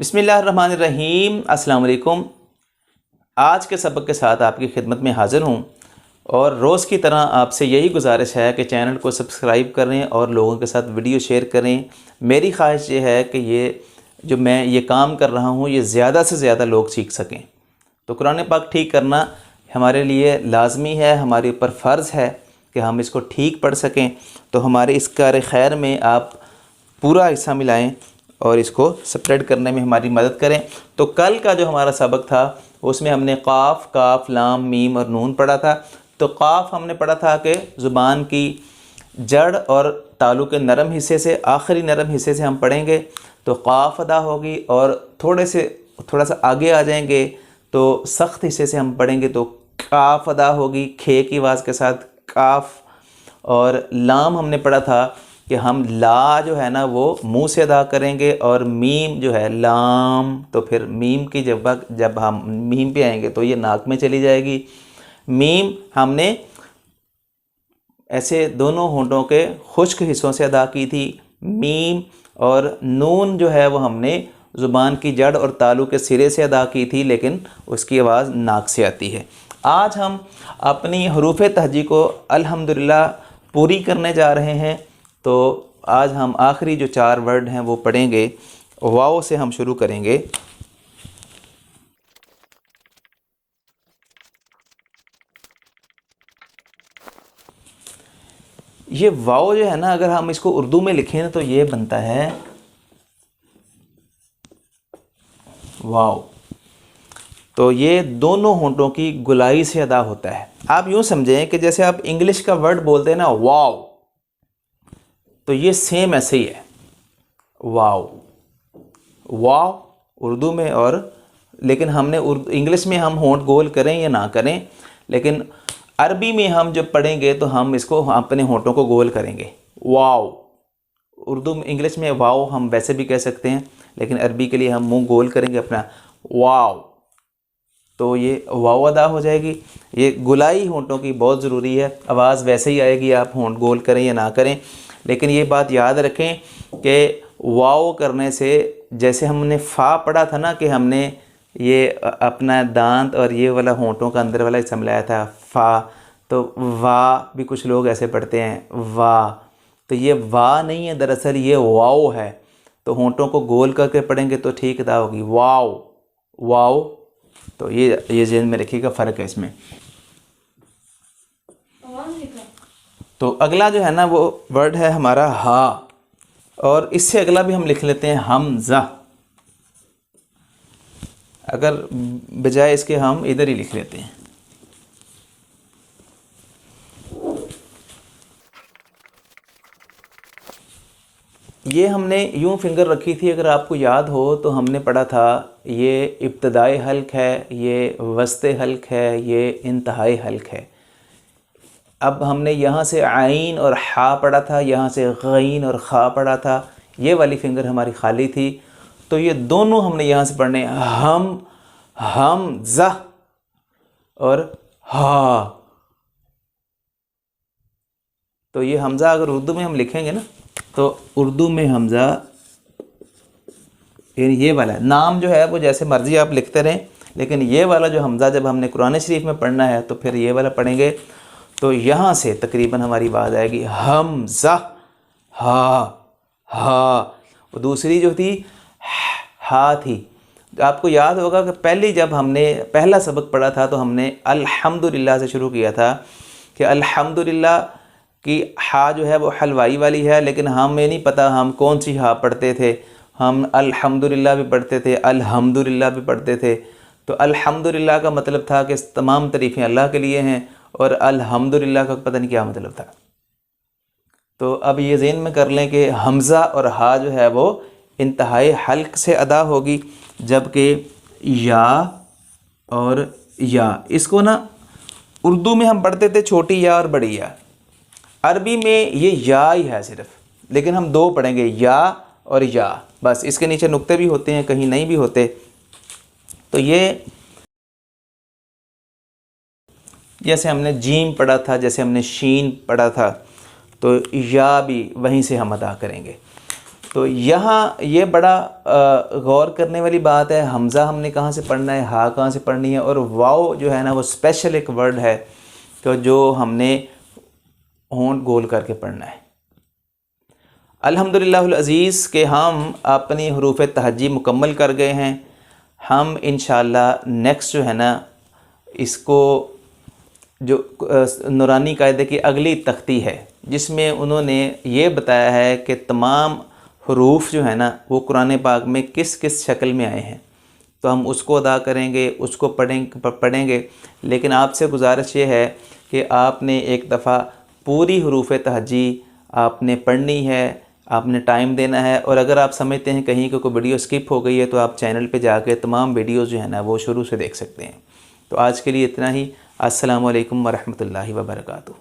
بسم اللہ الرحمن الرحیم۔ السلام علیکم۔ آج کے سبق کے ساتھ آپ کی خدمت میں حاضر ہوں اور روز کی طرح آپ سے یہی گزارش ہے کہ چینل کو سبسکرائب کریں اور لوگوں کے ساتھ ویڈیو شیئر کریں۔ میری خواہش یہ ہے کہ میں یہ کام کر رہا ہوں یہ زیادہ سے زیادہ لوگ سیکھ سکیں۔ تو قرآن پاک ٹھیک کرنا ہمارے لیے لازمی ہے، ہمارے اوپر فرض ہے کہ ہم اس کو ٹھیک پڑھ سکیں۔ تو ہمارے اس کار خیر میں آپ پورا حصہ ملائیں اور اس کو سپریڈ کرنے میں ہماری مدد کریں۔ تو کل کا جو ہمارا سبق تھا اس میں ہم نے قاف، کاف، لام، میم اور نون پڑھا تھا۔ تو قاف ہم نے پڑھا تھا کہ زبان کی جڑ اور تالو کے نرم حصے سے آخری نرم حصے سے ہم پڑھیں گے تو قاف ادا ہوگی، اور تھوڑا سا آگے آ جائیں گے تو سخت حصے سے ہم پڑھیں گے تو کاف ادا ہوگی کھے کی آواز کے ساتھ کاف۔ اور لام ہم نے پڑھا تھا کہ ہم لا جو ہے نا وہ منہ سے ادا کریں گے، اور میم جو ہے لام تو پھر میم کی جب ہم میم پہ آئیں گے تو یہ ناک میں چلی جائے گی۔ میم ہم نے ایسے دونوں ہونٹوں کے خشک حصوں سے ادا کی تھی میم، اور نون جو ہے وہ ہم نے زبان کی جڑ اور تالو کے سرے سے ادا کی تھی لیکن اس کی آواز ناک سے آتی ہے۔ آج ہم اپنی حروف تہجی کو الحمدللہ پوری کرنے جا رہے ہیں۔ تو آج ہم آخری جو 4 ورڈ ہیں وہ پڑھیں گے۔ واو سے ہم شروع کریں گے۔ یہ واو جو ہے نا اگر ہم اس کو اردو میں لکھیں نا تو یہ بنتا ہے واو۔ تو یہ دونوں ہونٹوں کی گلائی سے ادا ہوتا ہے۔ آپ یوں سمجھیں کہ جیسے آپ انگلش کا ورڈ بولتے ہیں نا واو، تو یہ سیم ایسے ہی ہے واو واو اردو میں، اور لیکن ہم نے انگلش میں ہم ہونٹ گول کریں یا نہ کریں، لیکن عربی میں ہم جب پڑھیں گے تو ہم اس کو اپنے ہونٹوں کو گول کریں گے واو۔ اردو میں انگلش میں واو ہم ویسے بھی کہہ سکتے ہیں، لیکن عربی کے لیے ہم منہ گول کریں گے اپنا واو، تو یہ واو ادا ہو جائے گی۔ یہ گلائی ہونٹوں کی بہت ضروری ہے، آواز ویسے ہی آئے گی آپ ہونٹ گول کریں یا نہ کریں، لیکن یہ بات یاد رکھیں کہ واو کرنے سے جیسے ہم نے فا پڑھا تھا نا کہ ہم نے یہ اپنا دانت اور یہ والا ہونٹوں کا اندر والا حصہ ملایا تھا فا، تو وا بھی کچھ لوگ ایسے پڑھتے ہیں وا، تو یہ وا نہیں ہے، دراصل یہ واو ہے۔ تو ہونٹوں کو گول کر کے پڑھیں گے تو ٹھیک ادا ہوگی واو واو۔ تو یہ ذہن میں رکھیے گا، فرق ہے اس میں۔ تو اگلا جو ہے نا وہ ورڈ ہے ہمارا ہا، اور اس سے اگلا بھی ہم لکھ لیتے ہیں حمزہ، اگر بجائے اس کے ہم ادھر ہی لکھ لیتے ہیں۔ یہ ہم نے یوں فنگر رکھی تھی، اگر آپ کو یاد ہو تو ہم نے پڑھا تھا یہ ابتدائی حلق ہے، یہ وسط حلق ہے، یہ انتہائی حلق ہے۔ اب ہم نے یہاں سے عین اور حا پڑھا تھا، یہاں سے غین اور خا پڑھا تھا، یہ والی فنگر ہماری خالی تھی، تو یہ دونوں ہم نے یہاں سے پڑھنے حمزہ اور ہا۔ تو یہ حمزہ اگر اردو میں ہم لکھیں گے نا تو اردو میں حمزہ یعنی یہ والا ہے، نام جو ہے وہ جیسے مرضی آپ لکھتے رہیں، لیکن یہ والا جو حمزہ جب ہم نے قرآن شریف میں پڑھنا ہے تو پھر یہ والا پڑھیں گے، تو یہاں سے تقریباً ہماری آواز آئے گی حمزہ ہا ہا۔ دوسری جو تھی ہا تھی، آپ کو یاد ہوگا کہ پہلی جب ہم نے پہلا سبق پڑھا تھا تو ہم نے الحمدللہ سے شروع کیا تھا کہ الحمدللہ کی ہا جو ہے وہ حلوائی والی ہے، لیکن ہمیں نہیں پتہ ہم کون سی ہا پڑھتے تھے، ہم الحمدللہ بھی پڑھتے تھے الحمدللہ بھی پڑھتے تھے۔ تو الحمدللہ کا مطلب تھا کہ تمام تعریفیں اللہ کے لیے ہیں، اور الحمدللہ کا پتہ نہیں کیا مطلب تھا۔ تو اب یہ ذہن میں کر لیں کہ حمزہ اور ہا جو ہے وہ انتہائی حلق سے ادا ہوگی، جبکہ یا اور یا اس کو نا اردو میں ہم پڑھتے تھے چھوٹی یا اور بڑی یا، عربی میں یہ یا ہی ہے صرف، لیکن ہم 2 پڑھیں گے یا اور یا، بس اس کے نیچے نقطے بھی ہوتے ہیں کہیں نہیں بھی ہوتے۔ تو یہ جیسے ہم نے جیم پڑھا تھا، جیسے ہم نے شین پڑھا تھا، تو یا بھی وہیں سے ہم ادا کریں گے۔ تو یہاں یہ بڑا غور کرنے والی بات ہے، حمزہ ہم نے کہاں سے پڑھنا ہے، ہا کہاں سے پڑھنی ہے، اور واو جو ہے نا وہ اسپیشل ایک ورڈ ہے کہ جو ہم نے ہونٹ گول کر کے پڑھنا ہے۔ الحمدللہ العزیز کہ ہم اپنی حروف تہجی مکمل کر گئے ہیں۔ ہم انشاءاللہ نیکسٹ جو ہے نا اس کو جو نورانی قاعدے کی اگلی تختی ہے جس میں انہوں نے یہ بتایا ہے کہ تمام حروف جو ہے نا وہ قرآن پاک میں کس کس شکل میں آئے ہیں، تو ہم اس کو ادا کریں گے، اس کو پڑھیں گے۔ لیکن آپ سے گزارش یہ ہے کہ آپ نے ایک دفعہ پوری حروف تہجی آپ نے پڑھنی ہے، آپ نے ٹائم دینا ہے، اور اگر آپ سمجھتے ہیں کہیں کہ کوئی ویڈیو اسکپ ہو گئی ہے تو آپ چینل پہ جا کے تمام ویڈیوز جو ہے نا وہ شروع سے دیکھ سکتے ہیں۔ تو آج کے لیے اتنا ہی۔ السلام علیکم ورحمۃ اللہ وبرکاتہ۔